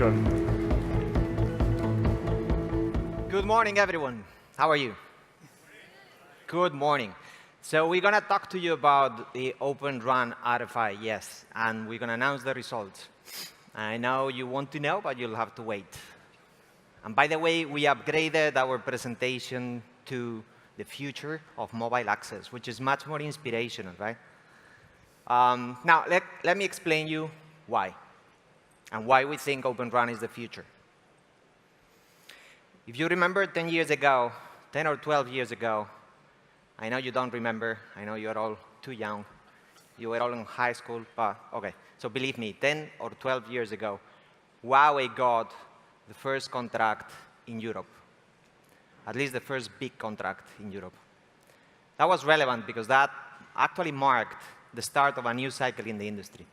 intro. Good morning, everyone. How are you? Good morning. So we're going to talk to you about the Open RAN RFI, yes, and we're going to announce the results. I know you want to know, but you'll have to wait. And by the way, we upgraded our presentation to the future of mobile access, which is much more inspirational, right? Now, let me explain you why, and why we think Open RAN is the future. If you remember 10 years ago, 10 or 12 years ago, I know you don't remember, I know you're all too young, you were all in high school, but OK. So believe me, 10 or 12 years ago, Huawei got the first contract in Europe, at least the first big contract in Europe. That was relevant because that actually marked the start of a new cycle in the industry.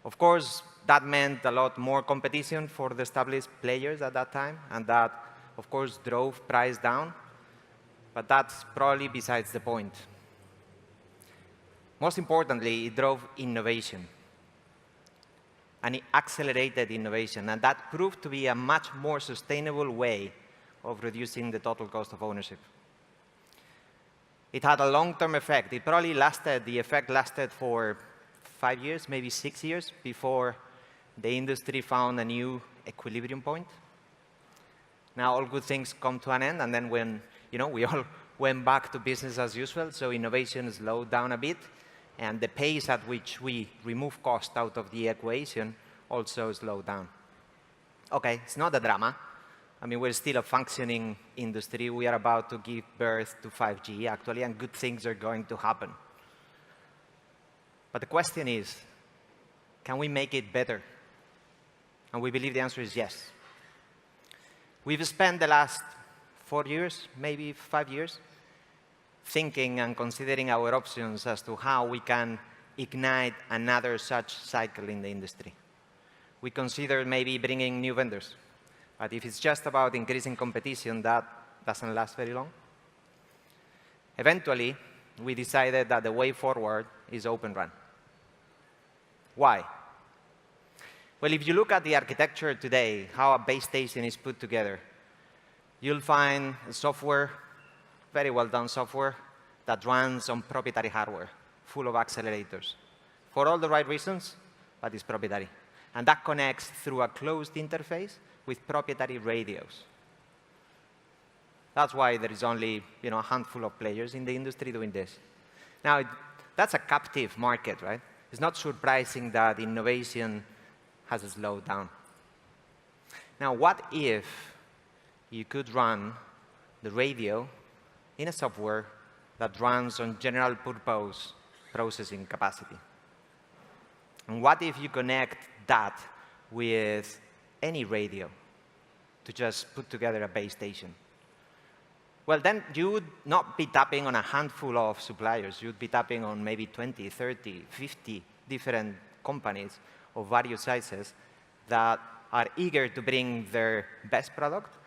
Of course, that meant a lot more competition for the established players at that time, and that, of course, drove price down. But that's probably besides the point. Most importantly, it drove innovation. And it accelerated innovation. And that proved to be a much more sustainable way of reducing the total cost of ownership. It had a long-term effect. The effect lasted for 5 years, maybe 6 years, before the industry found a new equilibrium point. Now all good things come to an end, and then when we all went back to business as usual, so innovation slowed down a bit, and the pace at which we remove cost out of the equation also slowed down. OK, it's not a drama. I mean, we're still a functioning industry. We are about to give birth to 5G, actually, and good things are going to happen. But the question is, can we make it better? And we believe the answer is yes. We've spent the last 4 years, maybe 5 years, thinking and considering our options as to how we can ignite another such cycle in the industry. We considered maybe bringing new vendors. But if it's just about increasing competition, that doesn't last very long. Eventually, we decided that the way forward is Open RAN. Why? Well, if you look at the architecture today, how a base station is put together, you'll find software, very well-done software, that runs on proprietary hardware, full of accelerators. For all the right reasons, but it's proprietary. And that connects through a closed interface with proprietary radios. That's why there is only a handful of players in the industry doing this. Now, that's a captive market, right? It's not surprising that innovation has slowed down. Now, what if you could run the radio in a software that runs on general purpose processing capacity? And what if you connect that with any radio to just put together a base station? Well, then you would not be tapping on a handful of suppliers. You'd be tapping on maybe 20, 30, 50 different companies of various sizes that are eager to bring their best product.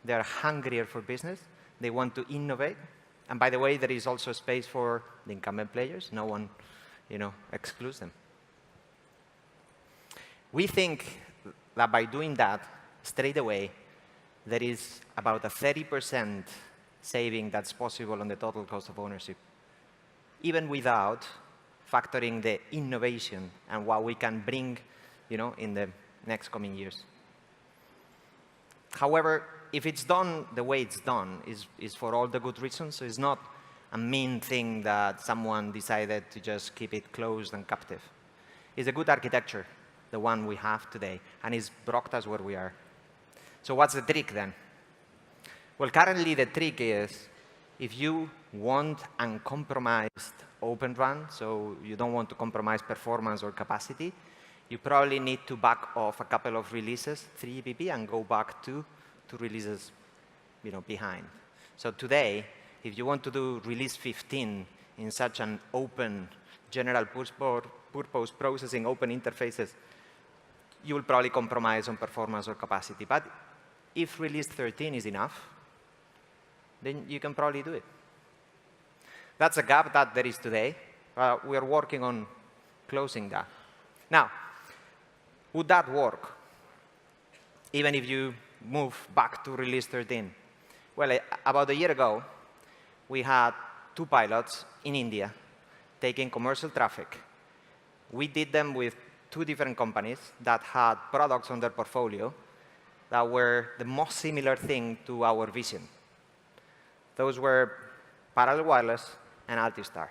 They're hungrier for business. They want to innovate. And by the way, there is also space for the incumbent players. No one excludes them. We think that by doing that, straight away, there is about a 30% saving that's possible on the total cost of ownership, even without factoring the innovation and what we can bring in the next coming years. However, if it's done the way it's done, is for all the good reasons. So it's not a mean thing that someone decided to just keep it closed and captive. It's a good architecture, the one we have today, and it's brought us where we are. So what's the trick then? Well, currently the trick is, if you want uncompromised Open RAN, so you don't want to compromise performance or capacity, you probably need to back off a couple of releases, 3 EBP, and go back to 2 releases behind. So today, if you want to do release 15 in such an open, general purpose processing, open interfaces, you will probably compromise on performance or capacity. But if release 13 is enough, then you can probably do it. That's a gap that there is today. We are working on closing that. Now, would that work? even if you move back to release 13. Well, about a year ago, we had 2 pilots in India taking commercial traffic. We did them with 2 different companies that had products on their portfolio that were the most similar thing to our vision. Those were Parallel Wireless and Altistar.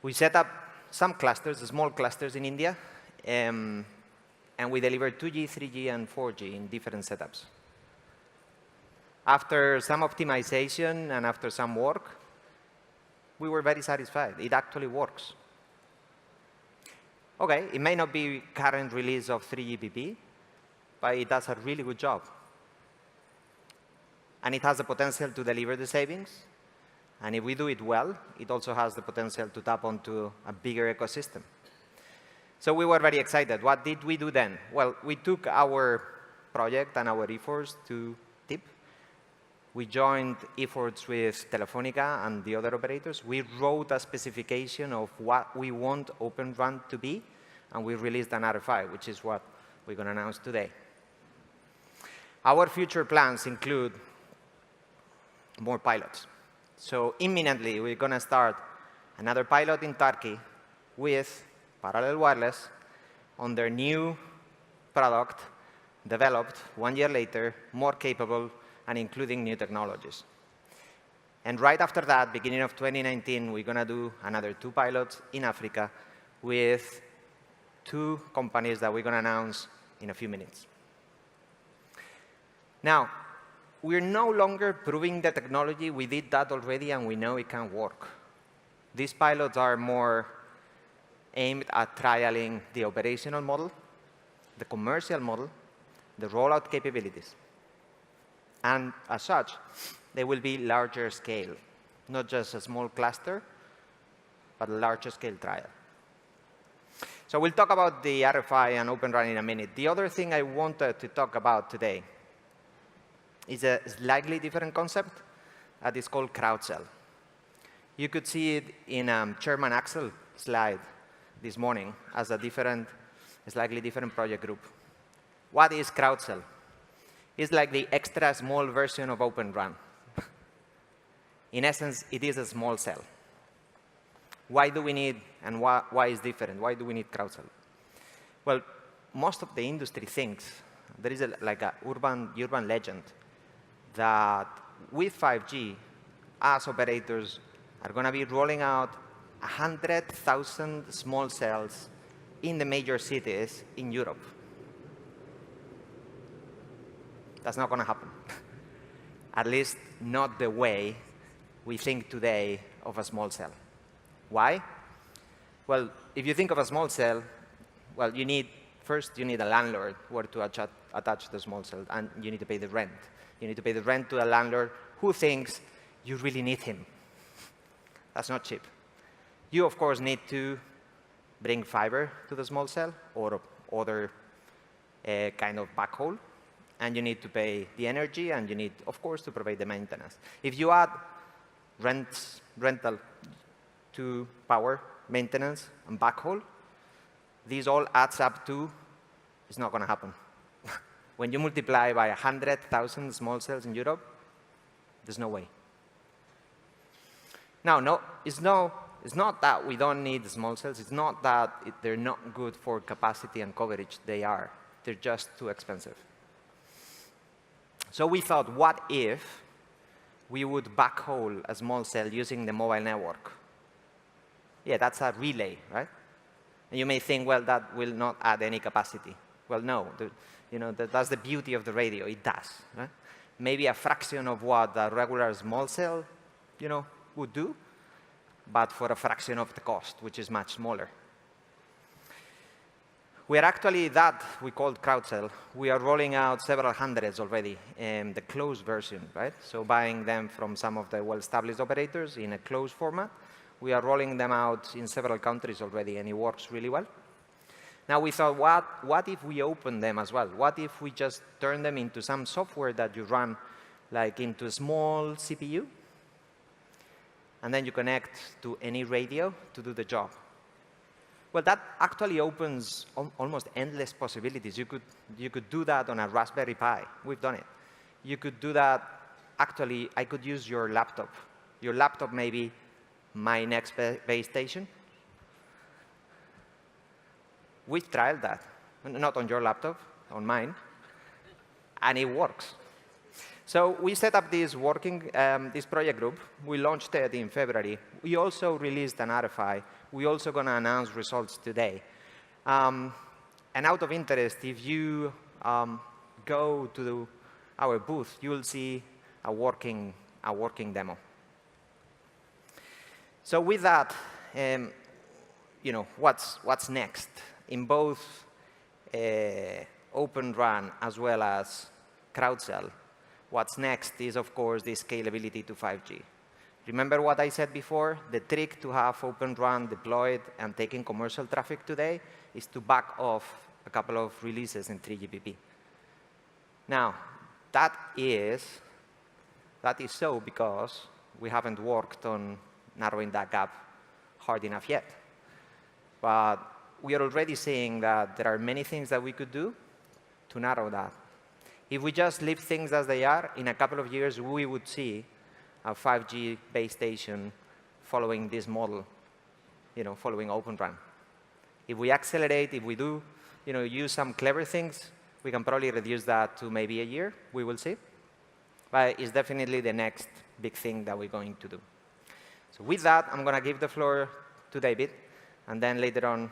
We set up some clusters, small clusters in India, and we delivered 2G, 3G, and 4G in different setups. After some optimization and after some work, we were very satisfied. It actually works. OK, it may not be current release of 3GPP, but it does a really good job. And it has the potential to deliver the savings. And if we do it well, it also has the potential to tap onto a bigger ecosystem. So we were very excited. What did we do then? Well, we took our project and our efforts to TIP. We joined efforts with Telefonica and the other operators. We wrote a specification of what we want Open RAN to be, and we released an RFI, which is what we're going to announce today. Our future plans include more pilots. So imminently, we're going to start another pilot in Turkey with Parallel Wireless on their new product, developed 1 year later, more capable, and including new technologies. And right after that, beginning of 2019, we're going to do another 2 pilots in Africa with 2 companies that we're going to announce in a few minutes. Now, we're no longer proving the technology. We did that already, and we know it can work. These pilots are more aimed at trialing the operational model, the commercial model, the rollout capabilities. And as such, they will be larger scale, not just a small cluster, but a larger scale trial. So we'll talk about the RFI and Open RAN in a minute. The other thing I wanted to talk about today is a slightly different concept that is called crowd-sell. You could see it in Chairman Axel's slide this morning as a slightly different project group. What is crowd-sell? It's like the extra small version of Open RAN. In essence, it is a small cell. Why do we need, and why is different? Why do we need crowd-sell? Well, most of the industry thinks, there is like an urban legend, that with 5G, us operators are going to be rolling out 100,000 small cells in the major cities in Europe. That's not going to happen. At least not the way we think today of a small cell. Why? Well, if you think of a small cell, well, first you need a landlord where to attach the small cell, and you need to pay the rent. You need to pay the rent to a landlord who thinks you really need him. That's not cheap. You, of course, need to bring fiber to the small cell or other kind of backhaul. And you need to pay the energy, and you need, of course, to provide the maintenance. If you add rental to power, maintenance, and backhaul, this all adds up to, it's not going to happen. When you multiply by 100,000 small cells in Europe, there's no way. Now, it's not that we don't need small cells. It's not that they're not good for capacity and coverage. They are. They're just too expensive. So we thought, what if we would backhaul a small cell using the mobile network? Yeah, that's a relay, right? And you may think, well, that will not add any capacity. Well, no. That's the beauty of the radio. It does. Right? Maybe a fraction of what a regular small cell would do, but for a fraction of the cost, which is much smaller. We are actually we called crowd-sell. We are rolling out several hundreds already in the closed version, right? So buying them from some of the well-established operators in a closed format. We are rolling them out in several countries already, and it works really well. Now we thought, what if we open them as well? What if we just turn them into some software that you run like into a small CPU, and then you connect to any radio to do the job? Well, that actually opens almost endless possibilities. You could do that on a Raspberry Pi. We've done it. You could do that. Actually, I could use your laptop. Your laptop may be my next base station. We've tried that. Not on your laptop, on mine. And it works. So we set up this this project group. We launched it in February. We also released an RFI. We're also going to announce results today. And out of interest, if you go to our booth, you'll see a working demo. So with that, what's next in both Open RAN as well as CrowdCell? What's next is, of course, the scalability to 5G. Remember what I said before? The trick to have Open RAN deployed and taking commercial traffic today is to back off a couple of releases in 3GPP. Now, that is so because we haven't worked on narrowing that gap hard enough yet. But we are already seeing that there are many things that we could do to narrow that. If we just leave things as they are, in a couple of years, we would see a 5G base station following this model, following Open RAN. If we accelerate, if we do, use some clever things, we can probably reduce that to maybe a year. We will see. But it's definitely the next big thing that we're going to do. So with that, I'm going to give the floor to David. And then later on,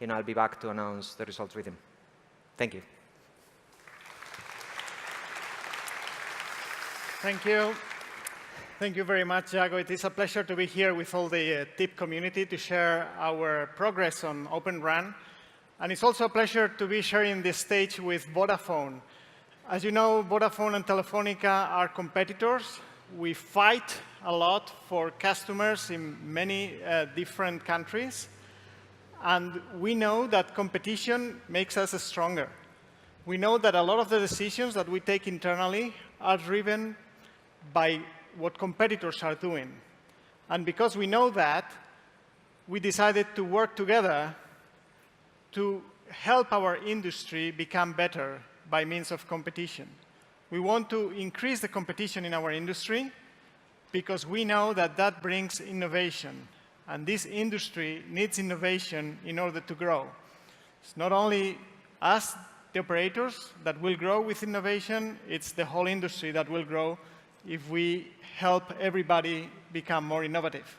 I'll be back to announce the results with him. Thank you. Thank you. Thank you very much, Jago. It is a pleasure to be here with all the TIP community to share our progress on Open RAN. And it's also a pleasure to be sharing this stage with Vodafone. As you know, Vodafone and Telefonica are competitors. We fight a lot for customers in many different countries. And we know that competition makes us stronger. We know that a lot of the decisions that we take internally are driven by what competitors are doing. And because we know that, we decided to work together to help our industry become better by means of competition. We want to increase the competition in our industry because we know that that brings innovation. And this industry needs innovation in order to grow. It's not only us, the operators, that will grow with innovation, it's the whole industry that will grow if we help everybody become more innovative.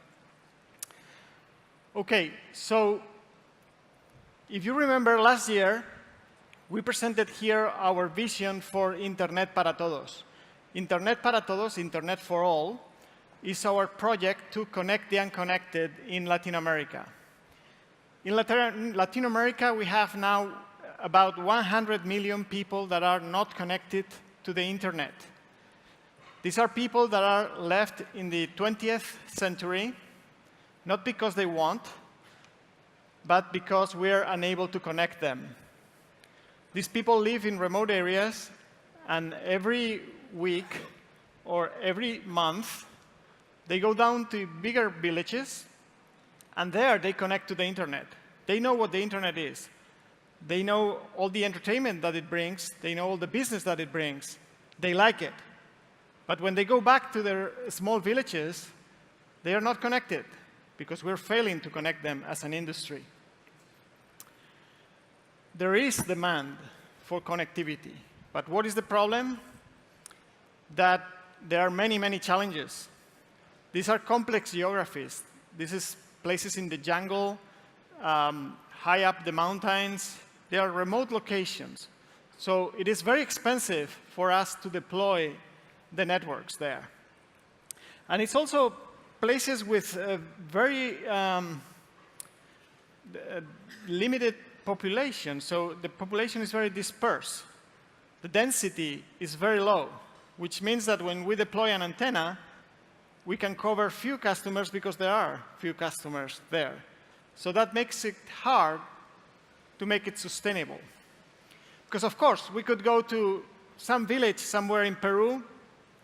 OK, so if you remember last year, we presented here our vision for Internet para Todos. Internet para Todos, Internet for All, is our project to connect the unconnected in Latin America. In Latin America, we have now about 100 million people that are not connected to the Internet. These are people that are left in the 20th century, not because they want, but because we're unable to connect them. These people live in remote areas, and every week or every month, they go down to bigger villages, and there they connect to the Internet. They know what the Internet is. They know all the entertainment that it brings. They know all the business that it brings. They like it. But when they go back to their small villages, they are not connected because we're failing to connect them as an industry. There is demand for connectivity. But what is the problem? That there are many, many challenges. These are complex geographies. This is places in the jungle, high up the mountains. They are remote locations. So it is very expensive for us to deploy the networks there. And it's also places with very limited population. So the population is very dispersed. The density is very low, which means that when we deploy an antenna, we can cover few customers because there are few customers there. So that makes it hard to make it sustainable. Because, of course, we could go to some village somewhere in Peru,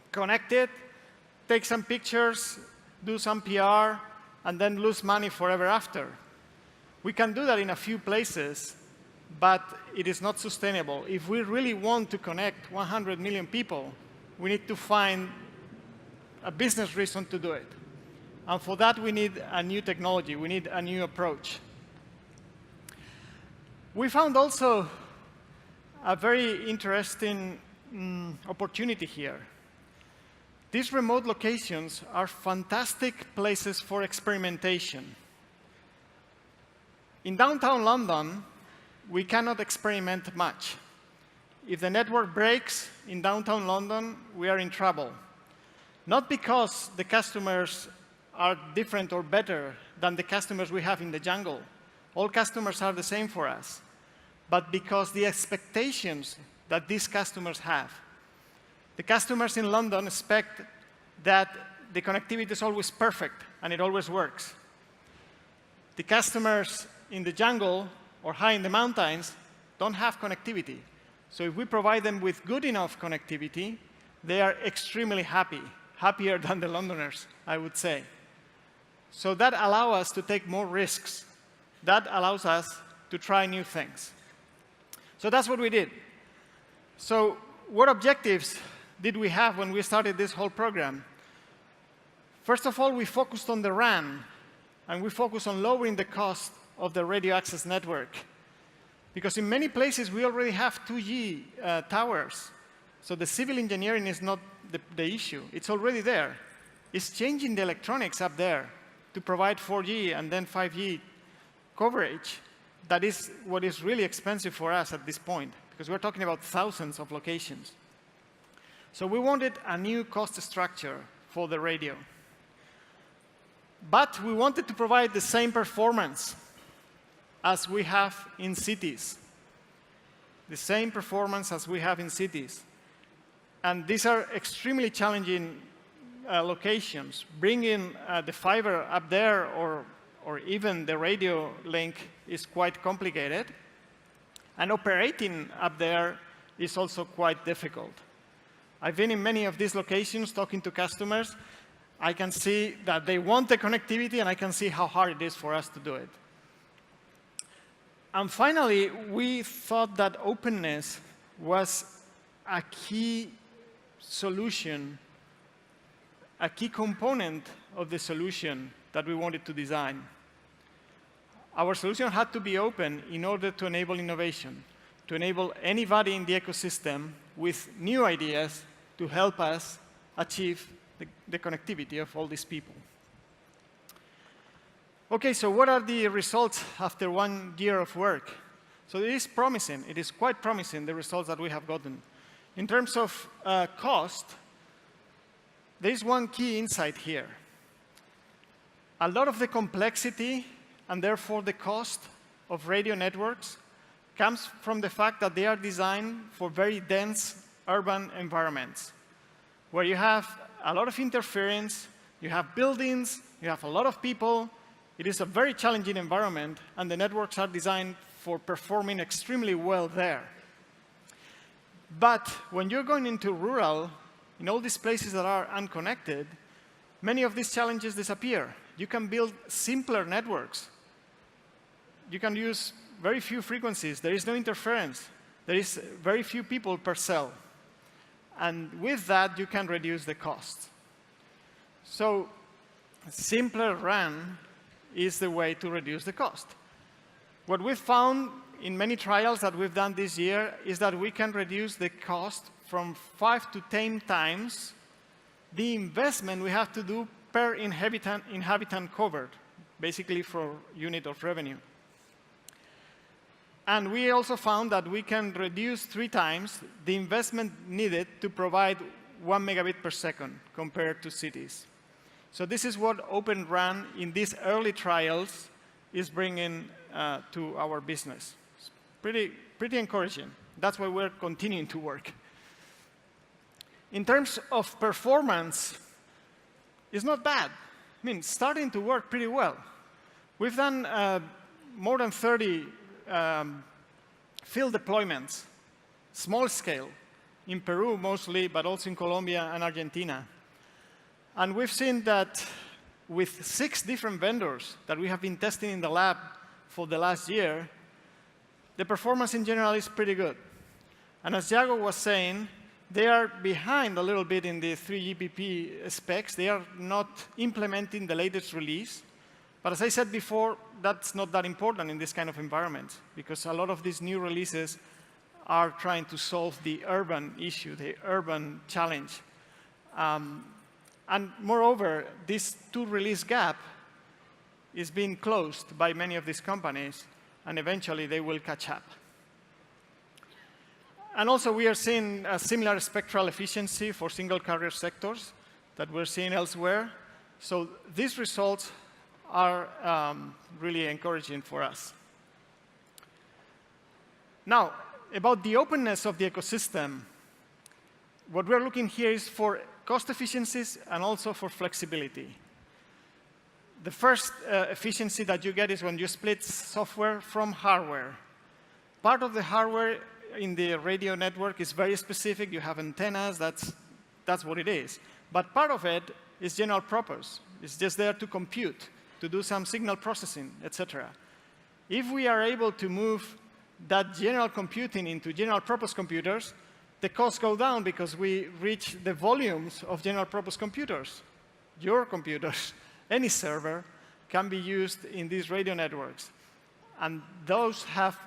connect it, take some pictures, do some PR, and then lose money forever after. We can do that in a few places, but it is not sustainable. If we really want to connect 100 million people, we need to find a business reason to do it. And for that, we need a new technology. We need a new approach. We found also a very interesting opportunity here. These remote locations are fantastic places for experimentation. In downtown London, we cannot experiment much. If the network breaks in downtown London, we are in trouble. Not because the customers are different or better than the customers we have in the jungle. All customers are the same for us. But because the expectations that these customers have. The customers in London expect that the connectivity is always perfect and it always works. The customers in the jungle or high in the mountains don't have connectivity. So if we provide them with good enough connectivity, they are extremely happy, happier than the Londoners, I would say. So that allows us to take more risks. That allows us to try new things. So that's what we did. So what objectives did we have when we started this whole program? First of all, we focused on the RAN, and we focused on lowering the cost of the radio access network. Because in many places, we already have 2G towers. So the civil engineering is not the issue. It's already there. It's changing the electronics up there to provide 4G and then 5G coverage. That is what is really expensive for us at this point, because we're talking about thousands of locations. So we wanted a new cost structure for the radio. But we wanted to provide the same performance as we have in cities. The same performance as we have in cities. And these are extremely challenging locations. Bringing the fiber up there or even the radio link is quite complicated. And operating up there is also quite difficult. I've been in many of these locations talking to customers. I can see that they want the connectivity, and I can see how hard it is for us to do it. And finally, we thought that openness was a key solution, a key component of the solution that we wanted to design. Our solution had to be open in order to enable innovation, to enable anybody in the ecosystem with new ideas to help us achieve the connectivity of all these people. OK, so what are the results after 1 year of work? So it is promising. It is quite promising, the results that we have gotten. In terms of cost, there is one key insight here. A lot of the complexity and therefore the cost of radio networks comes from the fact that they are designed for very dense urban environments, where you have a lot of interference, you have buildings, you have a lot of people. It is a very challenging environment, and the networks are designed for performing extremely well there. But when you're going into rural, in all these places that are unconnected, many of these challenges disappear. You can build simpler networks. You can use very few frequencies. There is no interference. There is very few people per cell. And with that, you can reduce the cost. So simpler RAN is the way to reduce the cost. What we've found in many trials that we've done this year is that we can reduce the cost from 5 to 10 times the investment we have to do per inhabitant covered, basically for unit of revenue. And we also found that we can reduce 3 times the investment needed to provide 1 megabit per second compared to cities. So this is what Open RAN in these early trials is bringing to our business. It's pretty encouraging. That's why we're continuing to work. In terms of performance, it's not bad. I mean, it's starting to work pretty well. We've done more than 30 field deployments, small scale, in Peru mostly, but also in Colombia and Argentina. And we've seen that with 6 different vendors that we have been testing in the lab for the last year, the performance in general is pretty good. And as Jago was saying, they are behind a little bit in the 3GPP specs. They are not implementing the latest release. But as I said before, that's not that important in this kind of environment, because a lot of these new releases are trying to solve the urban issue, the urban challenge. And moreover, this two-release gap is being closed by many of these companies, and eventually they will catch up. And also, we are seeing a similar spectral efficiency for single carrier sectors that we're seeing elsewhere. So these results are really encouraging for us. Now, about the openness of the ecosystem, what we're looking here is for cost efficiencies and also for flexibility. The first efficiency that you get is when you split software from hardware. Part of the hardware in the radio network is very specific. You have antennas. That's what it is. But part of it is general purpose. It's just there to compute, to do some signal processing, etc. If we are able to move that general computing into general purpose computers, the costs go down because we reach the volumes of general purpose computers. Your computers, any server, can be used in these radio networks. And those have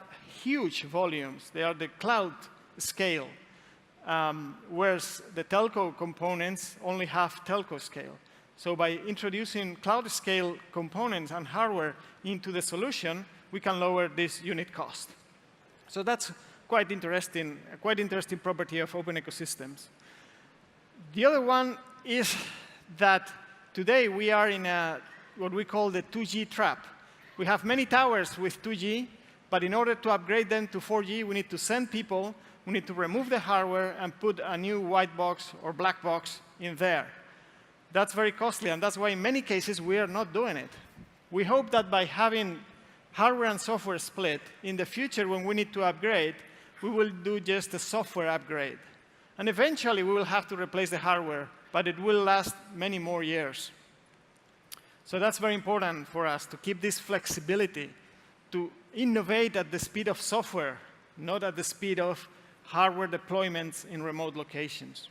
huge volumes. They are the cloud scale, whereas the telco components only have telco scale. So by introducing cloud scale components and hardware into the solution, we can lower this unit cost. So that's quite interesting property of open ecosystems. The other one is that today we are in what we call the 2G trap. We have many towers with 2G, but in order to upgrade them to 4G, we need to send people, we need to remove the hardware and put a new white box or black box in there. That's very costly, and that's why in many cases we are not doing it. We hope that by having hardware and software split, in the future when we need to upgrade, we will do just a software upgrade. And eventually we will have to replace the hardware, but it will last many more years. So that's very important for us to keep this flexibility, to innovate at the speed of software, not at the speed of hardware deployments in remote locations.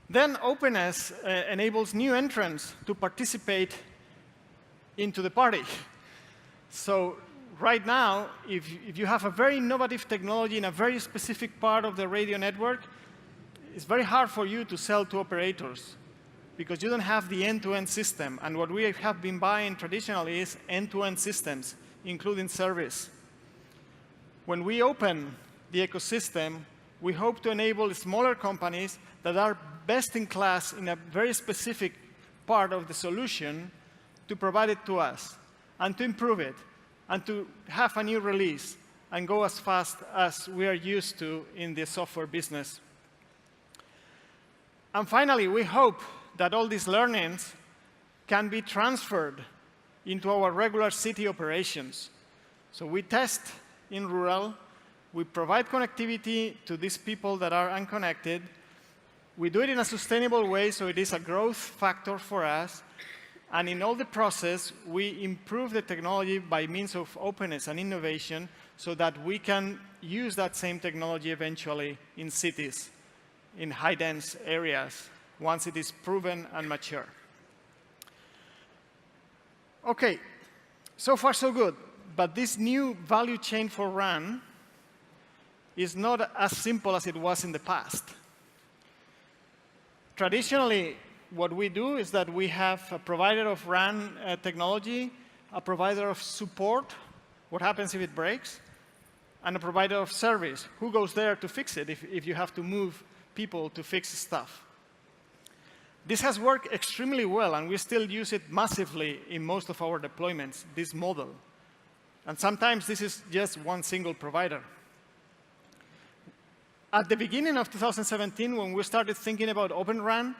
Then openness enables new entrants to participate into the party. So right now, if you have a very innovative technology in a very specific part of the radio network, it's very hard for you to sell to operators because you don't have the end-to-end system. And what we have been buying traditionally is end-to-end systems, including service. When we open the ecosystem, we hope to enable smaller companies that are best in class in a very specific part of the solution to provide it to us and to improve it and to have a new release and go as fast as we are used to in the software business. And finally, we hope that all these learnings can be transferred into our regular city operations. So we test in rural. We provide connectivity to these people that are unconnected. We do it in a sustainable way, so it is a growth factor for us. And in all the process, we improve the technology by means of openness and innovation so that we can use that same technology eventually in cities, in high-dense areas, once it is proven and mature. OK, so far so good. But this new value chain for RAN is not as simple as it was in the past. Traditionally, what we do is that we have a provider of RAN technology, a provider of support, what happens if it breaks, and a provider of service. Who goes there to fix it if you have to move people to fix stuff? This has worked extremely well, and we still use it massively in most of our deployments, this model. And sometimes this is just one single provider. At the beginning of 2017, when we started thinking about Open RAN,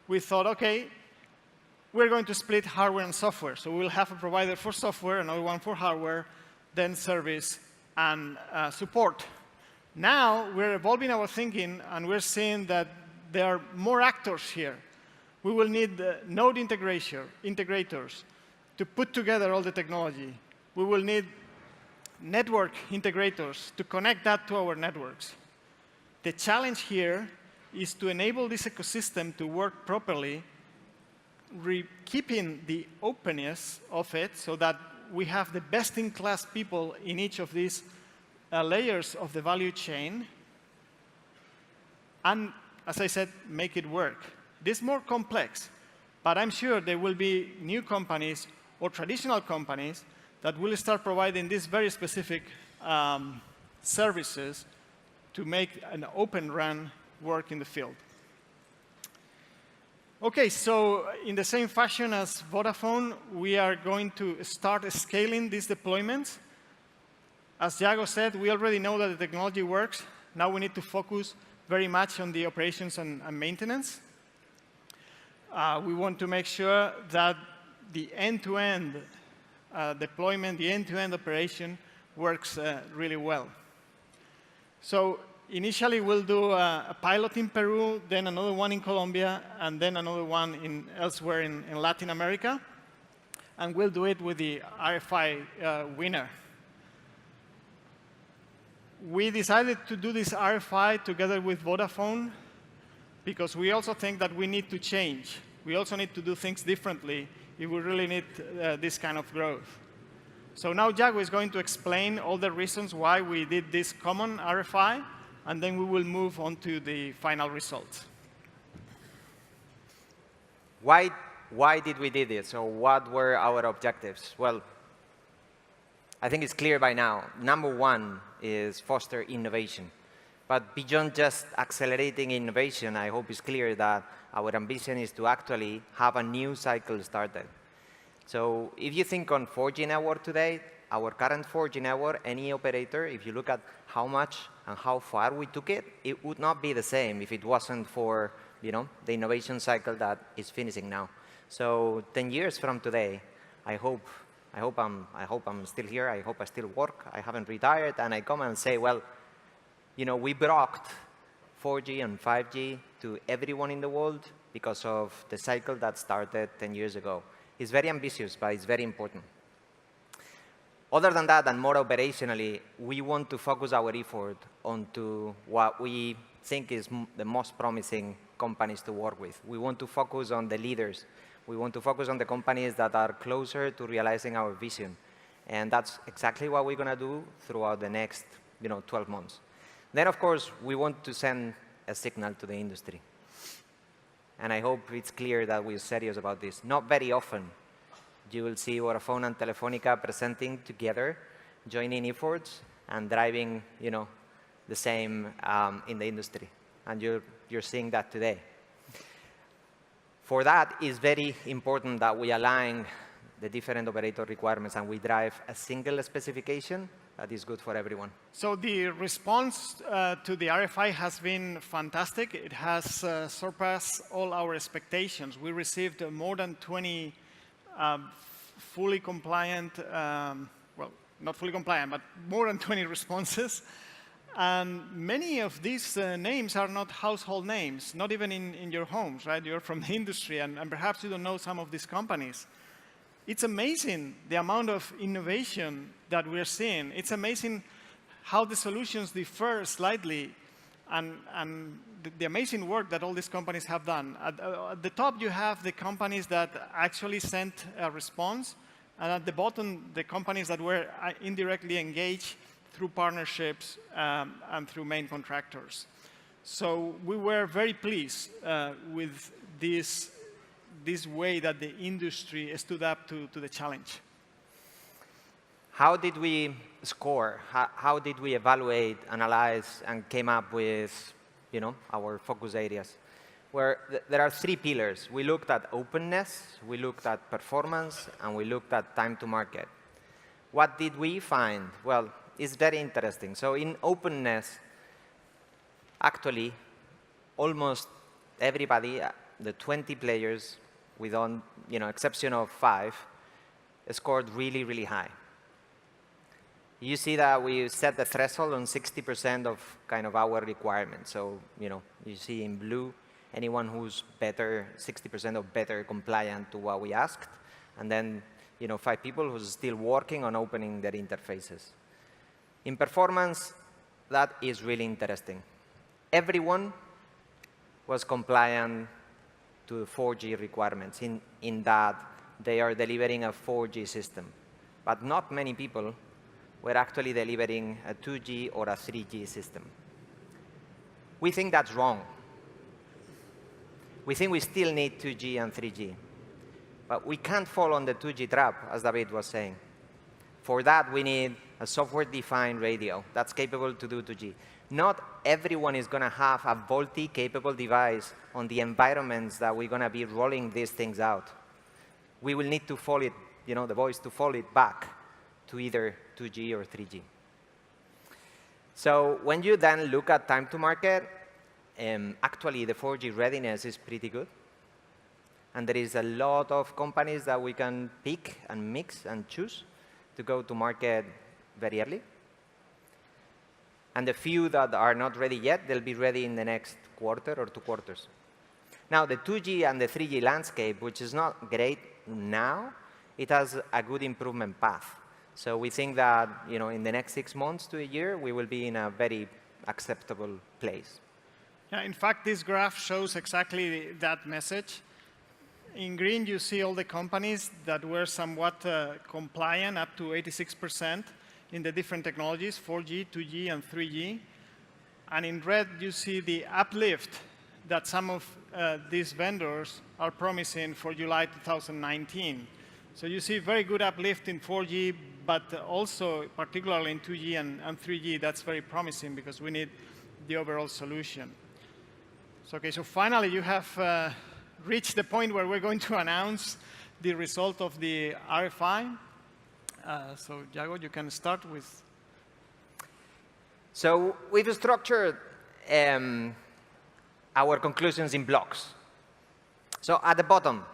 we thought, OK, we're going to split hardware and software. So we'll have a provider for software, another one for hardware, then service and support. Now we're evolving our thinking, and we're seeing that there are more actors here. We will need node integrators to put together all the technology. we will need network integrators to connect that to our networks. The challenge here is to enable this ecosystem to work properly, keeping the openness of it so that we have the best-in-class people in each of these layers of the value chain, and, as I said, make it work. This is more complex, but I'm sure there will be new companies or traditional companies that will start providing these very specific services to make an Open RAN work in the field. OK, so in the same fashion as Vodafone, we are going to start scaling these deployments. As Yago said, we already know that the technology works. Now we need to focus very much on the operations and maintenance. We want to make sure that the end-to-end deployment, the end-to-end operation works really well. So initially, we'll do a pilot in Peru, then another one in Colombia, and then another one elsewhere in Latin America. And we'll do it with the RFI winner. We decided to do this RFI together with Vodafone because we also think that we need to change. We also need to do things differently if we really need this kind of growth. So now Yago is going to explain all the reasons why we did this common RFI, and then we will move on to the final results. Why did we do this? So what were our objectives? Well, I think it's clear by now. Number one is foster innovation. But beyond just accelerating innovation, I hope it's clear that our ambition is to actually have a new cycle started. So if you think on 4G network today, our current 4G network, any operator, if you look at how much and how far we took it, it would not be the same if it wasn't for the innovation cycle that is finishing now. So 10 years from today, I hope I'm still here. I hope I still work. I haven't retired, and I come and say, well, we brought 4G and 5G to everyone in the world because of the cycle that started 10 years ago. It's very ambitious, but it's very important. Other than that, and more operationally, we want to focus our effort onto what we think is the most promising companies to work with. We want to focus on the leaders. We want to focus on the companies that are closer to realizing our vision. And that's exactly what we're going to do throughout the next 12 months. Then, of course, we want to send a signal to the industry. And I hope it's clear that we're serious about this. Not very often you will see Vodafone and Telefonica presenting together, joining efforts, and driving the same in the industry. And you're seeing that today. For that, it's very important that we align the different operator requirements and we drive a single specification that is good for everyone. So the response to the RFI has been fantastic. It has surpassed all our expectations. We received more than 20 fully compliant, well, not fully compliant, but more than 20 responses. And many of these names are not household names, not even in your homes, right? You're from the industry, and perhaps you don't know some of these companies. It's amazing the amount of innovation that we're seeing. It's amazing how the solutions differ slightly, and the amazing work that all these companies have done. At the top, you have the companies that actually sent a response, and at the bottom, the companies that were indirectly engaged through partnerships and through main contractors. So we were very pleased with this way that the industry stood up to the challenge. How did we score? How did we evaluate, analyze, and came up with our focus areas? Where there are 3 pillars. We looked at openness, we looked at performance, and we looked at time to market. What did we find? Well, it's very interesting. So in openness, actually, almost everybody, the 20 players, with exception of 5, scored really, really high. You see that we set the threshold on 60% of kind of our requirements. So you see in blue anyone who's better, 60% or better compliant to what we asked. And then 5 people who's still working on opening their interfaces. In performance, that is really interesting. Everyone was compliant to 4G requirements in that they are delivering a 4G system. But not many people were actually delivering a 2G or a 3G system. We think that's wrong. We think we still need 2G and 3G. But we can't fall on the 2G trap, as David was saying. For that, we need a software-defined radio that's capable to do 2G. Not everyone is going to have a VoLTE-capable device on the environments that we're going to be rolling these things out. We will need to fall it, the voice to fall it back to either 2G or 3G. So when you then look at time to market, actually the 4G readiness is pretty good. And there is a lot of companies that we can pick and mix and choose to go to market very early. And the few that are not ready yet, they'll be ready in the next quarter or 2 quarters. Now, the 2G and the 3G landscape, which is not great now, it has a good improvement path. So we think that in the next 6 months to a year, we will be in a very acceptable place. Yeah, in fact, this graph shows exactly that message. In green, you see all the companies that were somewhat compliant, up to 86% in the different technologies, 4G, 2G, and 3G. And in red, you see the uplift that some of these vendors are promising for July 2019. So you see very good uplift in 4G, but also particularly in 2G and 3G. That's very promising because we need the overall solution. So, okay, so finally, you have reached the point where we're going to announce the result of the RFI. So, Yago, you can start with. So we've structured our conclusions in blocks. So at the bottom,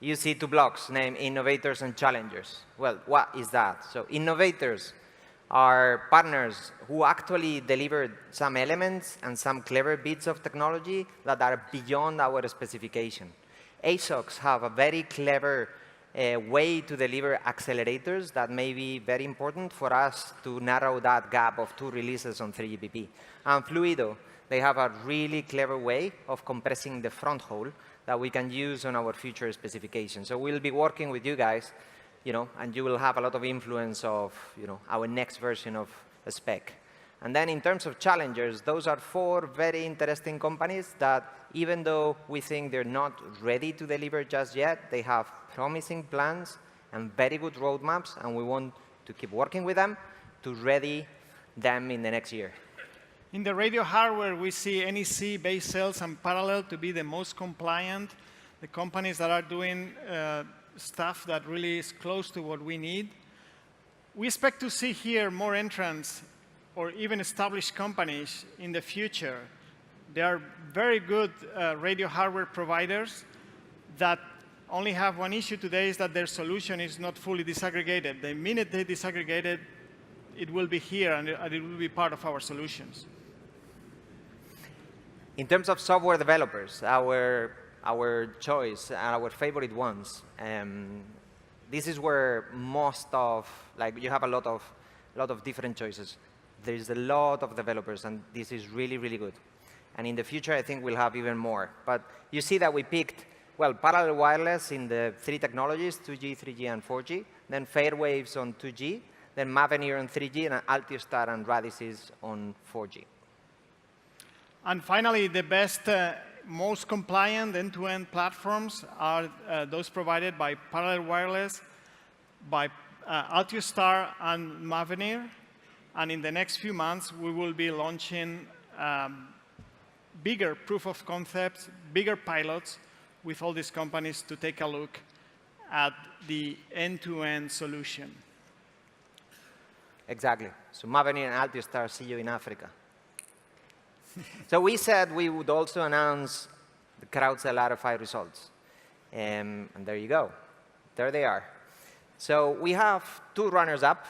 you see 2 blocks named innovators and challengers. Well, what is that? So innovators are partners who actually delivered some elements and some clever bits of technology that are beyond our specification. ASOCs have a very clever way to deliver accelerators that may be very important for us to narrow that gap of 2 releases on 3GPP. And Fluido, they have a really clever way of compressing the front hole that we can use on our future specifications. So we'll be working with you guys, and you will have a lot of influence of, our next version of a spec. And then in terms of challengers, those are 4 very interesting companies that, even though we think they're not ready to deliver just yet, they have promising plans and very good roadmaps, and we want to keep working with them to ready them in the next year. In the radio hardware, we see NEC-based cells and parallel to be the most compliant, the companies that are doing stuff that really is close to what we need. We expect to see here more entrants or even established companies in the future. There are very good radio hardware providers that only have one issue today, is that their solution is not fully disaggregated. The minute they disaggregate it, it will be here and it will be part of our solutions. In terms of software developers, our choice and our favorite ones, this is where most of, you have a lot of different choices. There's a lot of developers, and this is really, really good. And in the future, I think we'll have even more. But you see that we picked, parallel wireless in the 3 technologies, 2G, 3G, and 4G, then Fairwaves on 2G, then Mavenir on 3G, and Altiostar and Radisys on 4G. And finally, the best, most compliant end-to-end platforms are those provided by Parallel Wireless, by Altiostar and Mavenir. And in the next few months, we will be launching bigger proof of concepts, bigger pilots with all these companies to take a look at the end-to-end solution. Exactly. So Mavenir and Altiostar, see you in Africa. So we said we would also announce the Crowdcell RFI results. And there you go. There they are. So we have 2 runners-up,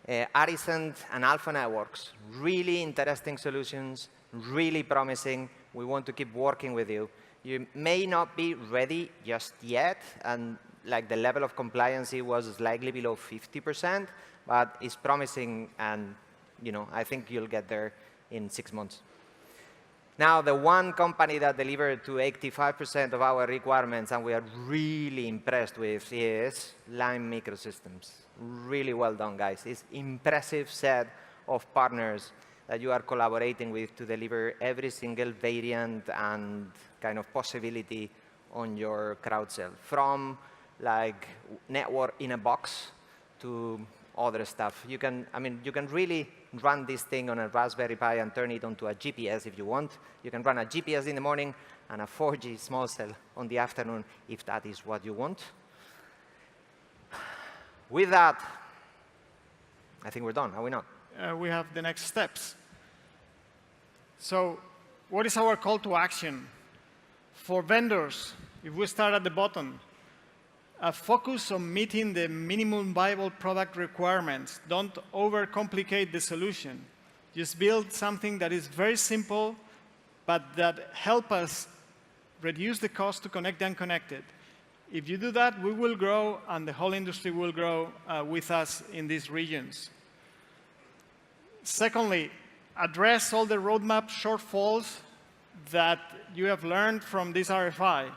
Aricent and Alpha Networks. Really interesting solutions, really promising. We want to keep working with you. You may not be ready just yet, and like the level of compliancy was slightly below 50%, but it's promising, and I think you'll get there in 6 months. Now, the one company that delivered to 85% of our requirements and we are really impressed with is Lime Microsystems. Really well done, guys. It's impressive set of partners that you are collaborating with to deliver every single variant and kind of possibility on your crowd cell, from like network in a box to other stuff. You can really run this thing on a Raspberry Pi and turn it onto a GPS if you want. You can run a GPS in the morning and a 4G small cell on the afternoon if that is what you want. With that, I think we're done, are we not? We have the next steps. So what is our call to action? For vendors, if we start at the bottom, focus on meeting the minimum viable product requirements. Don't overcomplicate the solution. Just build something that is very simple, but that helps us reduce the cost to connect the unconnected. If you do that, we will grow, and the whole industry will grow with us in these regions. Secondly, address all the roadmap shortfalls that you have learned from this RFI.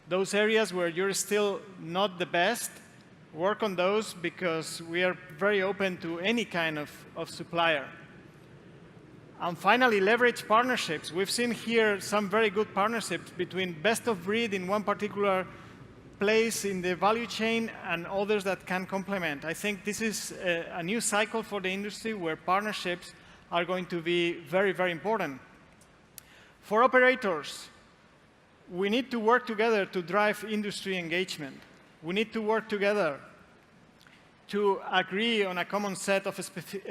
Those areas where you're still not the best, work on those, because we are very open to any kind of supplier. And finally, leverage partnerships. We've seen here some very good partnerships between best of breed in one particular place in the value chain and others that can complement. I think this is a new cycle for the industry where partnerships are going to be very, very important. For operators, we need to work together to drive industry engagement. We need to work together to agree on a common set of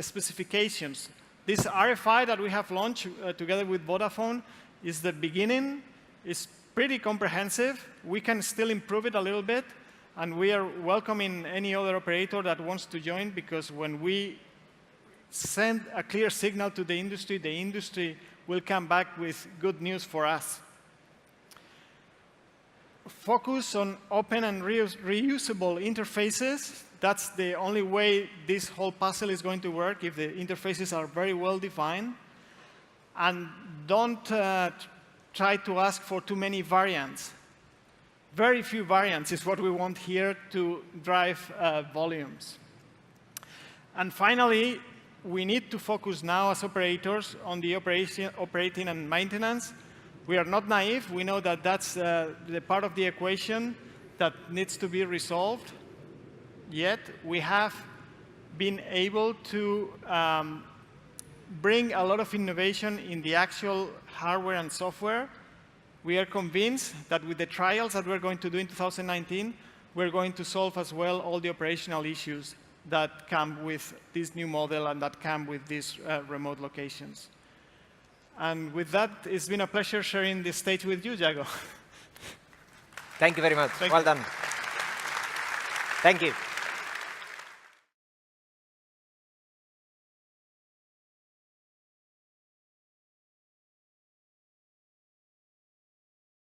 specifications. This RFI that we have launched together with Vodafone is the beginning. It's pretty comprehensive. We can still improve it a little bit, and we are welcoming any other operator that wants to join, because when we send a clear signal to the industry will come back with good news for us. Focus on open and reusable interfaces. That's the only way this whole puzzle is going to work, if the interfaces are very well defined. And don't try to ask for too many variants. Very few variants is what we want here to drive volumes. And finally, we need to focus now as operators on the operating and maintenance. We are not naive. We know that that's the part of the equation that needs to be resolved. Yet, we have been able to bring a lot of innovation in the actual hardware and software. We are convinced that with the trials that we're going to do in 2019, we're going to solve as well all the operational issues that come with this new model and that come with these remote locations. And with that, it's been a pleasure sharing this stage with you, Jago. Thank you very much. Well done. Thank you.